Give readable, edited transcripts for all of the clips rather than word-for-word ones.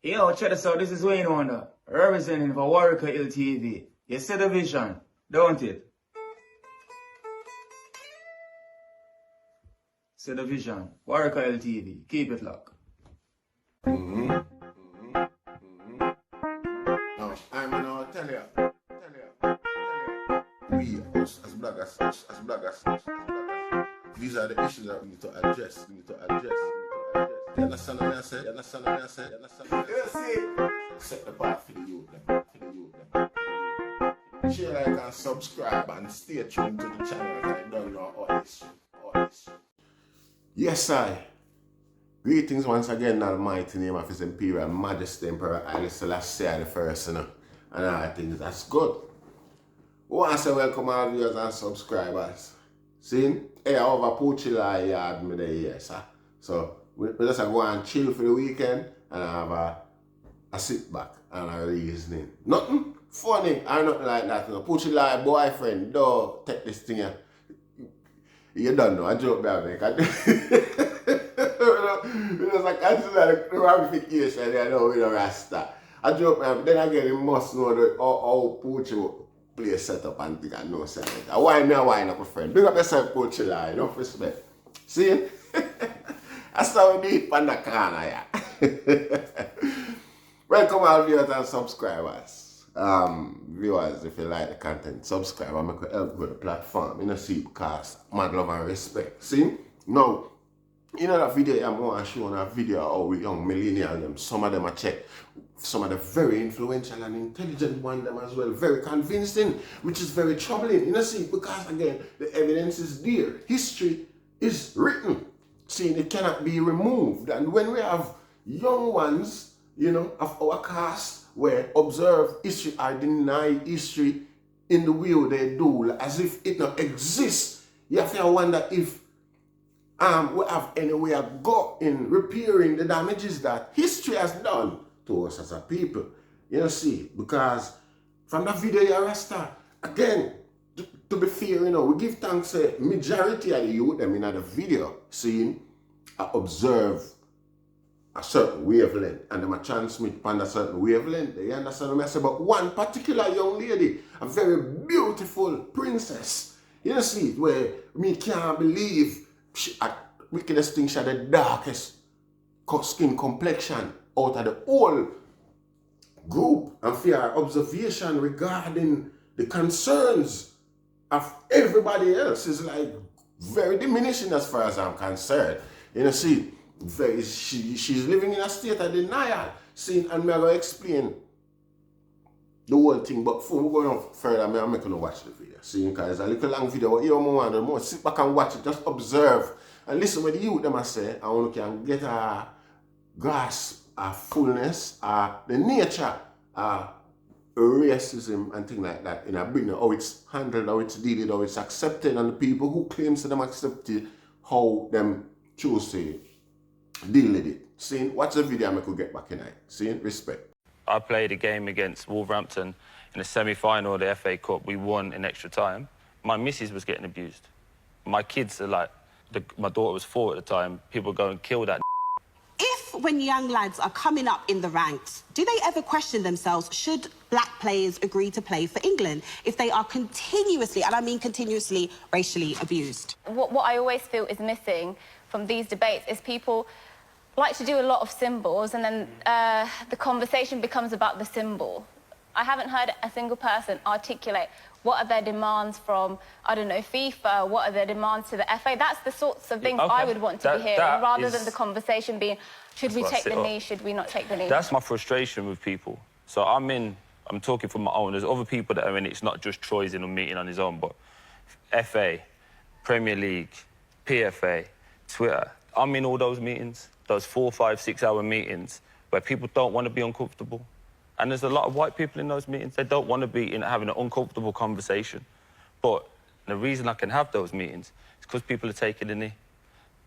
Yo, check this out. This is Wayne Wonder, representing for Warwick Hill TV. You see the vision, don't it? See the vision. Warwick Hill TV. Keep it locked. No, I'm gonna tell you. We, us as bloggers, these are the issues that we need to address. You understand what I say? You see? Set the path for the youth. Share, like, and subscribe and stay tuned to the channel and I don't know all this. Yes, I. Greetings once again in the almighty name of His Imperial Majesty Emperor Haile Selassie I the First, and all things. That's good. We want to say welcome all viewers and subscribers. See? Hey, I have a Poochila yard me there, yes, sir. So, we just go and chill for the weekend and have a sit back and a reasoning. Nothing funny or nothing like that. No. Poochila boyfriend, don't take this thing here. You don't know, I joke about it. Because I consider the ramification, you know, with the Rasta. I joke about it, then again, you must know how Poochila play set up and think I know something. Why me and why not, my friend? Big up yourself, Poochila, enough respect. See? That's how we do it on the corner, yeah. Welcome all viewers and subscribers. Viewers, if you like the content, subscribe and make it help with the platform. You know, see, because mad love and respect. See? Now, in that video, I'm going to show a video how we young millennials, some of them are check. Some of the very influential and intelligent one them as well, very convincing, which is very troubling. You know, see, because again, the evidence is there. History is written. See, it cannot be removed. And when we have young ones, you know, of our caste, where observe history or deny history in the way they do, as if it not exists, you have to wonder if we have any way of go in repairing the damages that history has done to us as a people. You know, see, because from that video you Rasta, again, to be fair, you know, we give thanks to majority of the youth them in the video, seeing, observe a certain wavelength and them a transmit on a certain wavelength. You understand what I say? But one particular young lady, a very beautiful princess, you know, see, where me can't believe she, wickedest thing, she had the darkest skin complexion out of the whole group, and for our observation regarding the concerns of everybody else is like very diminishing as far as I'm concerned. You know, see, she's living in a state of denial. See, and I'm going to explain the whole thing, but before we go on further, I'm going to watch the video. See, because it's a little long video, but you want to sit back and watch it, just observe and listen what the youth them say, and we can get a grasp, a fullness, the nature, racism and things like that in a bring how it's handled, how it's dealt, how it's accepted, and the people who claim to them accept it, how them choose to deal with it. See, watch the video and I could get back in it. See, respect. I played a game against Wolverhampton in the semi-final of the FA Cup. We won in extra time. My missus was getting abused. My kids are like, my daughter was 4 at the time. People go and kill that. If, when young lads are coming up in the ranks, do they ever question themselves, should black players agree to play for England if they are continuously, and I mean continuously, racially abused? What I always feel is missing from these debates is people like to do a lot of symbols, and then the conversation becomes about the symbol. I haven't heard a single person articulate what are their demands from, I don't know, FIFA, what are their demands to the FA. That's the sorts of things I would want to be hearing, rather than the conversation being, should we take the knee, should we not take the knee? That's my frustration with people. So I'm talking for my own. There's other people that are in it. It's not just Troy's in a meeting on his own, but FA, Premier League, PFA, Twitter. I'm in all those meetings, those 4, 5, 6 hour meetings where people don't want to be uncomfortable. And there's a lot of white people in those meetings. They don't want to be having an uncomfortable conversation. But the reason I can have those meetings is because people are taking the knee.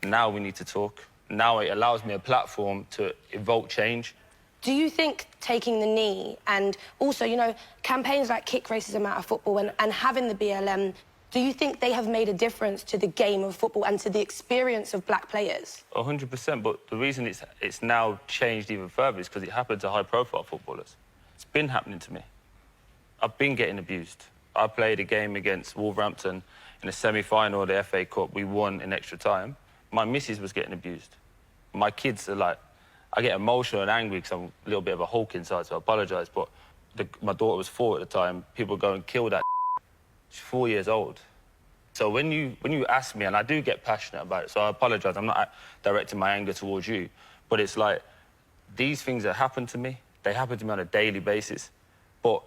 Now we need to talk. Now it allows me a platform to evoke change. Do you think taking the knee and also, you know, campaigns like Kick Racism Out of Football and having the BLM Do you think they have made a difference to the game of football and to the experience of black players? 100%, but the reason it's now changed even further is because it happened to high-profile footballers. It's been happening to me. I've been getting abused. I played a game against Wolverhampton in a semi-final of the FA Cup. We won in extra time. My missus was getting abused. My kids are like, I get emotional and angry because I'm a little bit of a Hulk inside, so I apologise, but my daughter was 4 at the time. People go and kill that. She's 4 years old. So when you ask me, and I do get passionate about it, so I apologise, I'm not directing my anger towards you, but it's like, these things that happen to me, they happen to me on a daily basis. But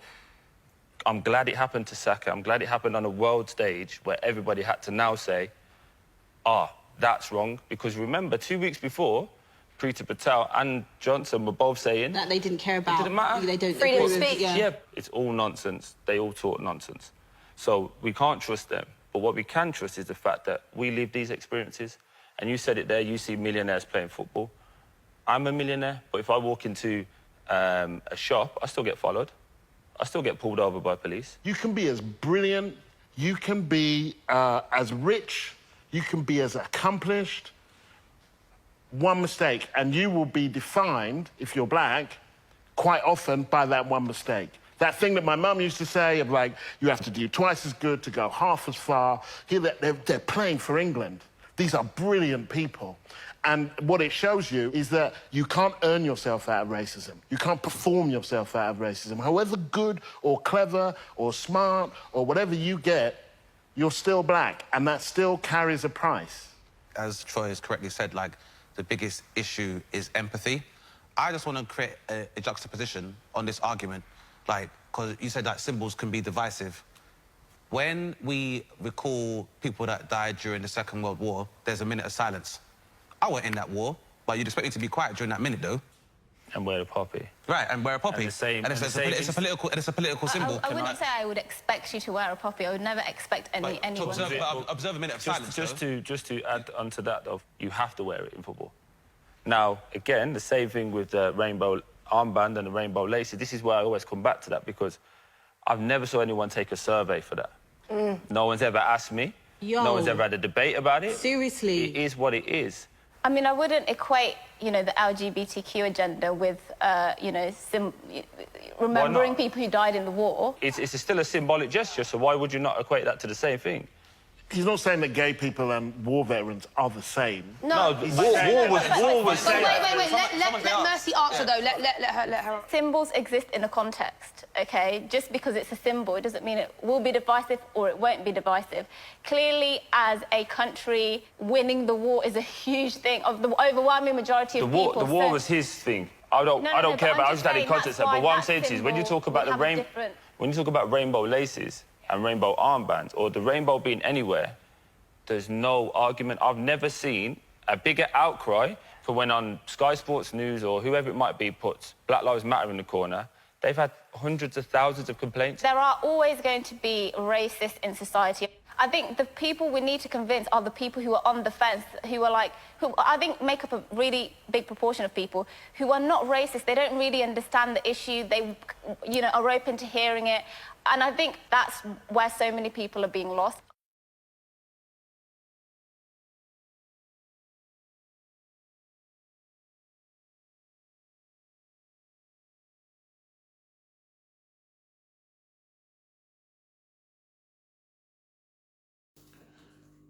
I'm glad it happened to Saka. I'm glad it happened on a world stage where everybody had to now say, that's wrong. Because remember, 2 weeks before, Priti Patel and Johnson were both saying... That they didn't care about. It didn't matter. They don't Freedom of agree with- speech. yeah. Yeah, it's all nonsense. They all talk nonsense. So we can't trust them. But what we can trust is the fact that we live these experiences. And you said it there, you see millionaires playing football. I'm a millionaire, but if I walk into a shop, I still get followed. I still get pulled over by police. You can be as brilliant, you can be as rich, you can be as accomplished. One mistake, and you will be defined, if you're black, quite often by that one mistake. That thing that my mum used to say of, like, you have to do twice as good to go half as far. Here, they're playing for England. These are brilliant people. And what it shows you is that you can't earn yourself out of racism. You can't perform yourself out of racism. However good or clever or smart or whatever you get, you're still black, and that still carries a price. As Troy has correctly said, like, the biggest issue is empathy. I just want to create a juxtaposition on this argument, like, because you said that symbols can be divisive. When we recall people that died during the Second World War, there's a minute of silence. I wasn't in that war, but you'd expect me to be quiet during that minute, though. And wear a poppy. Right, and wear a poppy. And the same- and it's a political symbol. I wouldn't say I would expect you to wear a poppy. I would never expect anyone... Observe a minute of silence, Just to add onto that, though, you have to wear it in football. Now, again, the same thing with the rainbow armband and the rainbow laces. This is where I always come back to that, because I've never saw anyone take a survey for that. No one's ever asked me. Yo. No one's ever had a debate about it. Seriously. It is what it is. I mean, I wouldn't equate, you know, the LGBTQ agenda with, you know, remembering people who died in the war. It's still a symbolic gesture, so why would you not equate that to the same thing? He's not saying that gay people and war veterans are the same. No, war was But wait. Let Mercy answer, though. Let her... Symbols exist in a context, OK? Just because it's a symbol, it doesn't mean it will be divisive or it won't be divisive. Clearly, as a country, winning the war is a huge thing. Of the overwhelming majority of people... The war was his thing. I don't care about it. I just had it in context. But what I'm saying to you is, when you talk about when you talk about rainbow laces and rainbow armbands, or the rainbow being anywhere, there's no argument. I've never seen a bigger outcry for when on Sky Sports News or whoever it might be puts Black Lives Matter in the corner. They've had hundreds of thousands of complaints. There are always going to be racists in society. I think the people we need to convince are the people who are on the fence, who I think make up a really big proportion of people who are not racist. They don't really understand the issue. They, you know, are open to hearing it. And I think that's where so many people are being lost.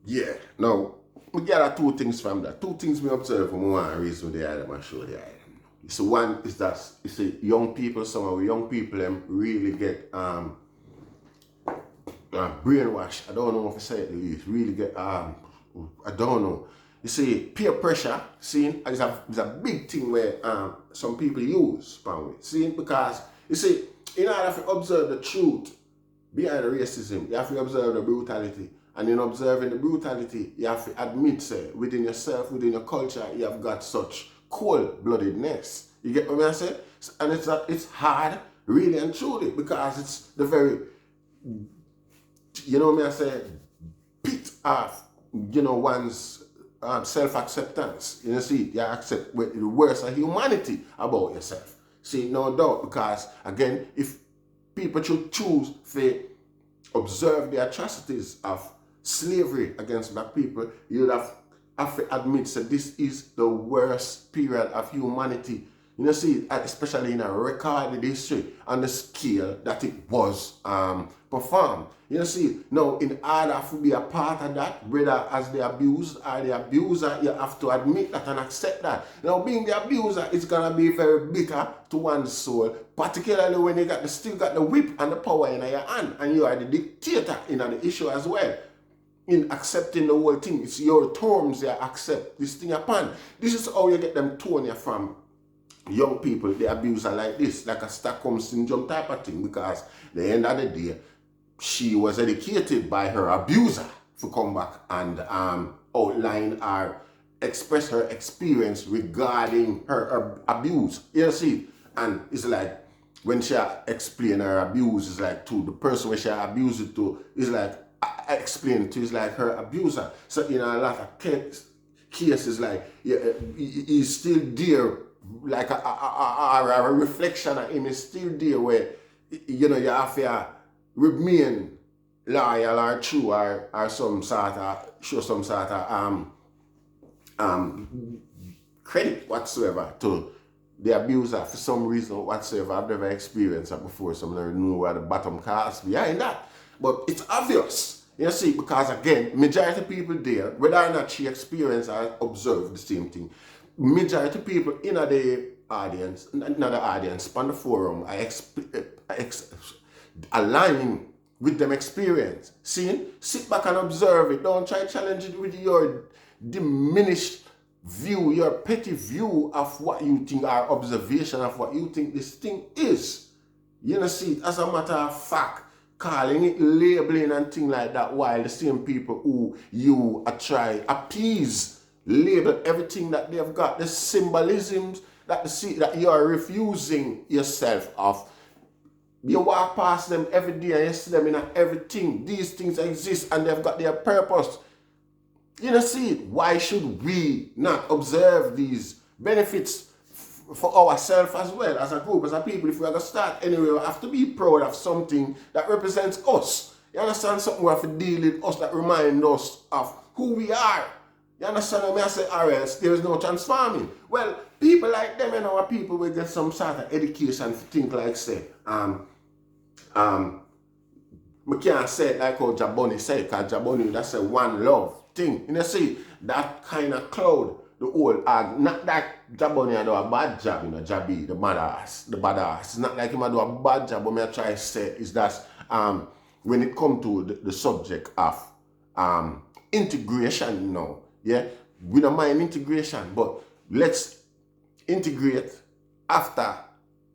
Yeah, now, we gather two things from that. Two things we observe from one reason the item and show the item. So one is that it's a young people, some of the young people really get brainwashed. I don't know if I say it the least. Really get I don't know. You see, peer pressure, see, is a big thing where some people use, see, because you see, in order to observe the truth behind the racism, you have to observe the brutality. And in observing the brutality, you have to admit, say, within yourself, within your culture, you have got such cold-bloodedness. You get what I say? And it's hard, really and truly, because it's the very, you know what I say, pit of, you know, one's self-acceptance. You know, see, you accept the worst of humanity about yourself. See, no doubt, because, again, if people should choose for observed the atrocities of slavery against black people, you'd have to admit that this is the worst period of humanity. You know, see, especially in a recorded history on the scale that it was performed. You know, see, now in order to be a part of that, whether as the abused or the abuser, you have to admit that and accept that. Now, being the abuser is gonna be very bitter to one's soul, particularly when you still got the whip and the power in your hand, and you are the dictator in the issue as well. In accepting the whole thing, it's your terms you accept this thing upon. This is how you get them torn from young people, the abuser like this, like a Stockholm syndrome type of thing, because at the end of the day, she was educated by her abuser to come back and outline or express her experience regarding her abuse. You see, and it's like when she explain her abuse, it's like to the person where she abused it to, is like I explained to, is like her abuser. So in a lot of cases, like he's still there, like a reflection of him is still there, where you know you have to remain loyal or true or some sort of show some sort of credit whatsoever to the abuser for some reason whatsoever. I've never experienced that before, so I don't know where the bottom cast behind that. But it's obvious, you see, because again, majority of people there, whether or not she experienced or observed the same thing, majority of people in the audience, on the forum, aligning with them experience. See, sit back and observe it. Don't try to challenge it with your diminished view, your petty view of what you think, or observation of what you think this thing is. You know, see, as a matter of fact, calling it labeling and things like that, while the same people who you try appease, label everything that they've got, the symbolisms that you are refusing yourself of. You walk past them every day and you see them in everything. These things exist and they've got their purpose. You know, see, why should we not observe these benefits for ourselves as well, as a group, as a people? If we are going to start anyway, we have to be proud of something that represents us. You understand? Something we have to deal with us that remind us of who we are. You understand what I say? Or else there is no transforming. Well, people like them and our people will get some sort of education to think like, say, we can't say it like how Jaboni said, because Jaboni, that's a one love thing. You know, see, that kind of cloud, the old, not that Jaboni do a bad job, you know, Jabi, the badass. It's not like him do a bad job, but me I try to say is that when it comes to the subject of integration, you know, yeah, we don't mind integration, but let's integrate after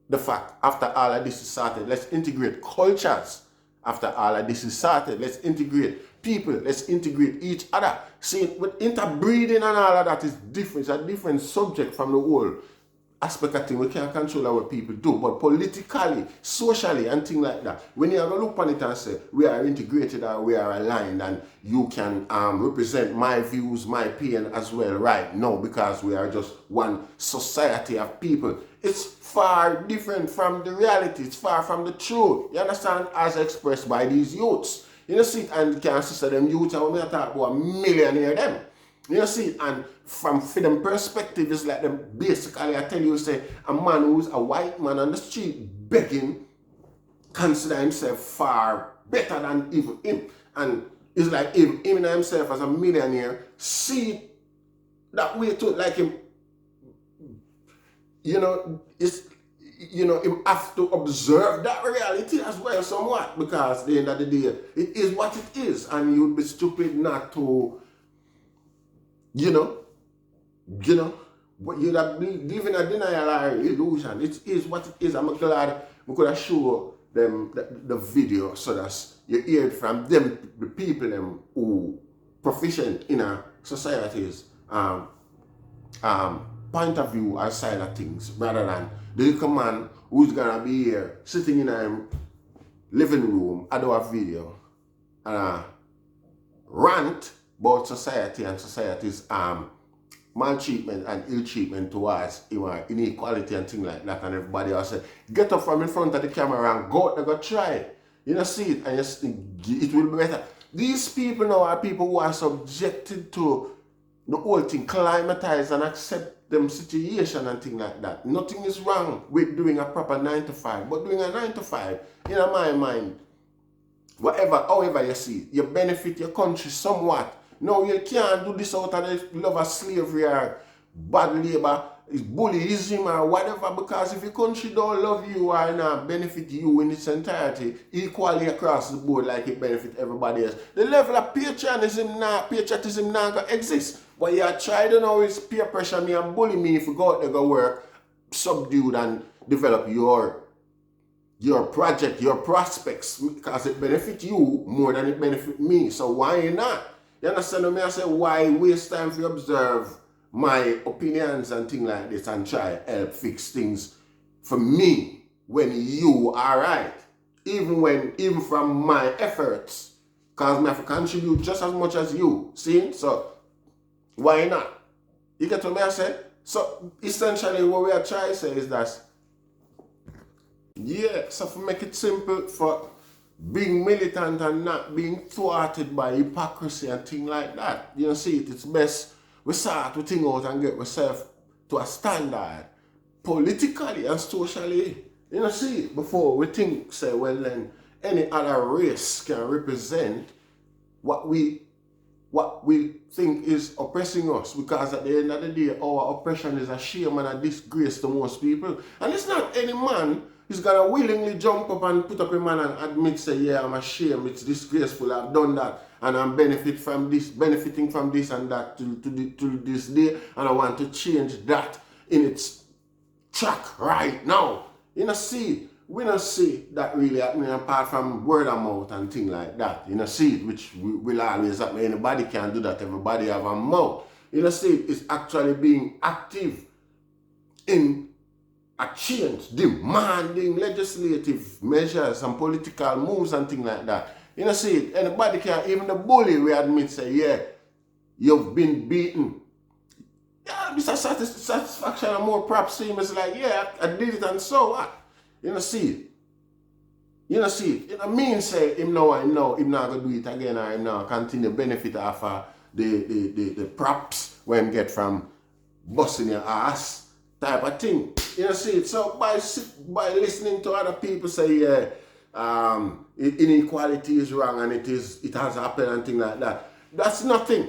the fact, after all of this is started. Let's integrate cultures after all of this is started. Let's integrate people. Let's integrate each other. See, with interbreeding and all of that is different. It's a different subject from the whole aspect of things. We can't control what people do, but politically, socially, and things like that, when you have a look on it and say, we are integrated or we are aligned, and you can represent my views, my pain as well, right? No, because we are just one society of people. It's far different from the reality. It's far from the truth. You understand? As expressed by these youths. You know, see, and you can see them youths, and when we talk about a millionaire them. You know, see, and from them perspective, it's like them basically, I tell you, say, a man who's a white man on the street begging consider himself far better than even him. And it's like him and himself as a millionaire see that way too, like him, you know, it's, you know, him have to observe that reality as well somewhat, because at the end of the day, it is what it is, and you'd be stupid not to, you know, but you'd have been living a denial or illusion. It is what it is. I'm glad we could have shown them the video so that you hear it from them, the people them who proficient in our society's point of view or side of things, rather than the little man who's gonna be here sitting in a living room, I do a video and rant about society and society's maltreatment and ill treatment towards inequality and things like that, and everybody else say, get up from in front of the camera and go out and go try. You know, see it, and it will be better. These people now are people who are subjected to the whole thing, climatize and accept them situation and things like that. Nothing is wrong with doing a proper 9 to 5, but doing a 9 to 5, in my mind, however you see it, you benefit your country somewhat. No, you can't do this out of the love of slavery or bad labor, bullyism or whatever, because if your country don't love you or not benefit you in its entirety equally across the board like it benefit everybody else, the level of patriotism not gonna exist. But you try to know is peer pressure me and bully me if you go out there go work, subdued and develop your project, your prospects, because it benefit you more than it benefit me. So why not? You understand what I say? Why waste time to observe my opinions and things like this and try to help fix things for me when you are right? Even from my efforts, because I have to contribute just as much as you. See? So why not? You get what I say? So essentially what we are trying to say is that, yeah, so to make it simple, for being militant and not being thwarted by hypocrisy and things like that, you know, see it, it's best we start to think out and get ourselves to a standard politically and socially, you know, see it, before we think, say, well then, any other race can represent what we think is oppressing us, because at the end of the day, our oppression is a shame and a disgrace to most people. And it's not any man who's gonna willingly jump up and put up a man and admit, say, yeah, I'm ashamed, it's disgraceful, I've done that, and I'm benefiting from this and that to this day, and I want to change that in its track right now. You know, see, we don't see that really happening apart from word of mouth and things like that. You know, see it, which will always happen. Anybody can do that, everybody have a mouth. You know, see it is actually being active in a change, demanding legislative measures and political moves and things like that. You know, see it, anybody can, even the bully will admit, say, yeah, you've been beaten. Yeah, it's a satisfaction and more props to him. It's like, yeah, I did it and so what? You know, see it. You know, see it. You know, mean say him now and now, him not gonna do it again or him now continue benefit off the props when him get from busting your ass type of thing. You know, see it. So by listening to other people say, yeah, inequality is wrong and it has happened and things like that, that's nothing.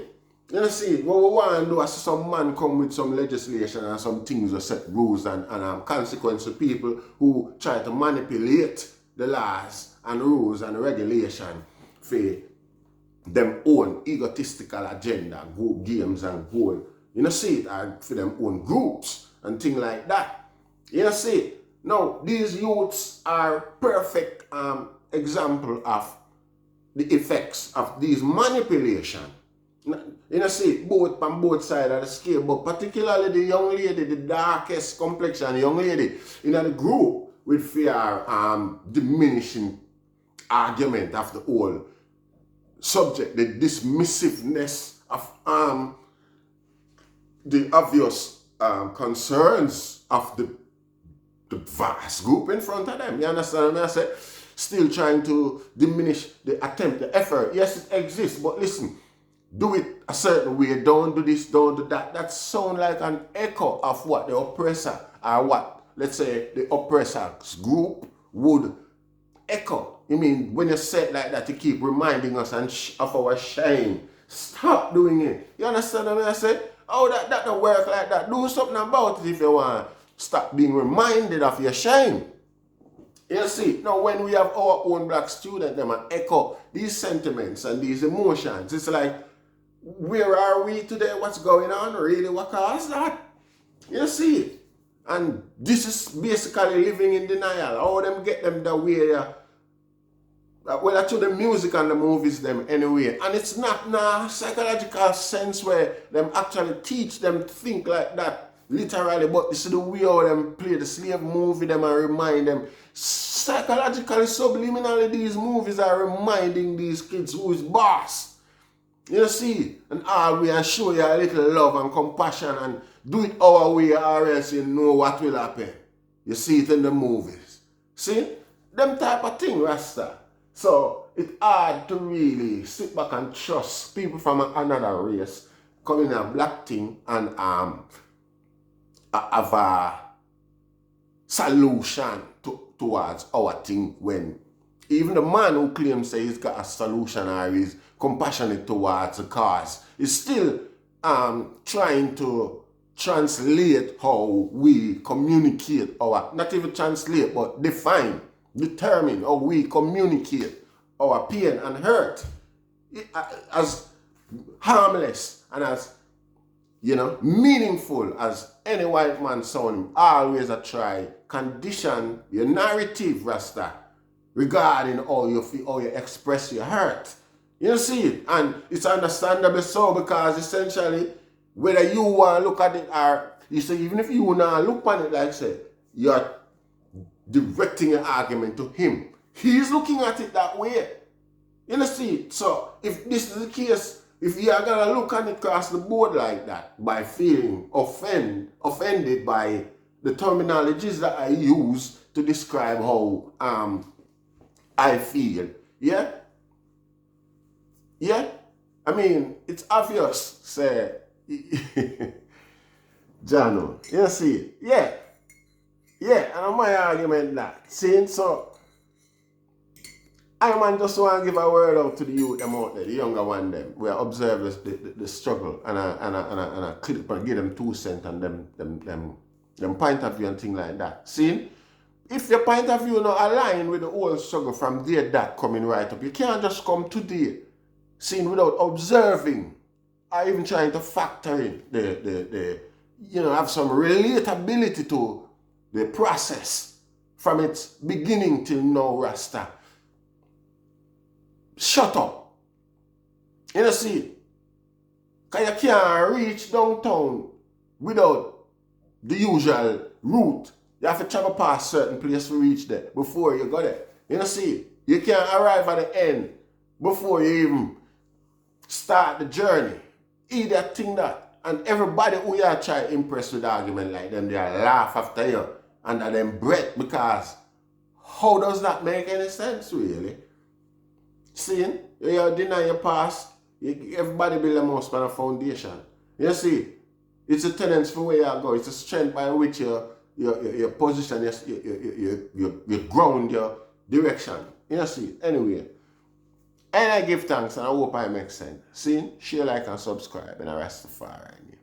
You know, see, what we want to do is some man come with some legislation and some things that set rules and consequences to people who try to manipulate the laws and rules and regulation for them own egotistical agenda, go games and goal. You know, see it, and for them own groups and things like that. You know, see it. Now, these youths are perfect example of the effects of these manipulation. You know, see, both on both sides of the scale, but particularly the young lady, the darkest complexion young lady in the group with fear diminishing argument of the whole subject, the dismissiveness of the obvious concerns of the vast group in front of them. You understand what I say? Still trying to diminish the attempt, the effort. Yes, it exists, but listen, do it a certain way, don't do this, don't do that. That sounds like an echo of what the oppressor, or what, let's say, the oppressor's group would echo. You mean, when you say it like that, you keep reminding us of our shame. Stop doing it. You understand what I say? Oh, that don't work like that. Do something about it if you want. Stop being reminded of your shame. You see, now when we have our own black students, them and echo these sentiments and these emotions, it's like, where are we today? What's going on? Really, what caused that? You see it. And this is basically living in denial. How them get them the way, well, actually the music and the movies them anyway. And it's not in a psychological sense where them actually teach them to think like that, literally, but this is the way how them play the slave movie them and remind them. Psychologically, subliminally, these movies are reminding these kids who is boss. You see, and always show you a little love and compassion and do it our way or else you know what will happen. You see it in the movies. See? Them type of thing, Rasta. So it's hard to really sit back and trust people from another race coming in a black thing and have a solution towards our thing, when even the man who claims say he's got a solution or is compassionate towards the cause is still trying to translate how we communicate not even translate, but determine how we communicate our pain and hurt as harmless and as, meaningful as any white man sound. Always a try condition your narrative, Rasta, regarding how you feel, how you express your hurt. You see it, and it's understandable so, because essentially, whether you want to look at it or you say, even if you want to look at it like I said, you're directing an argument to him. He's looking at it that way. You see? So if this is the case, if you are gonna look at it across the board like that, by feeling offended by the terminologies that I use to describe how I feel, yeah? I mean, it's obvious, say, Jano, you see? Yeah, and my argument that, saying so, I man just want to give a word out to the youth them out there, the younger one them, where observe the struggle and I clip and give them 2 cents and them point of view and things like that. See, if your point of view not align with the old struggle from there that coming right up, you can't just come today, seeing without observing or even trying to factor in the have some relatability to the process from its beginning till now, Rasta. Shut up. You see? Because you can't reach downtown without the usual route. You have to travel past certain place to reach there before you go there. You see? You can't arrive at the end before you even start the journey. Either think that. And everybody who you try to impress with argument like them, they laugh after you under them breath, because how does that make any sense really? Seeing, you deny your past, everybody build a most on a foundation. You see, it's a tendency for where you go. It's a strength by which your position, you ground your direction. You see, anyway. And I give thanks and I hope I make sense. See, share, like, and subscribe, and I Rastafari.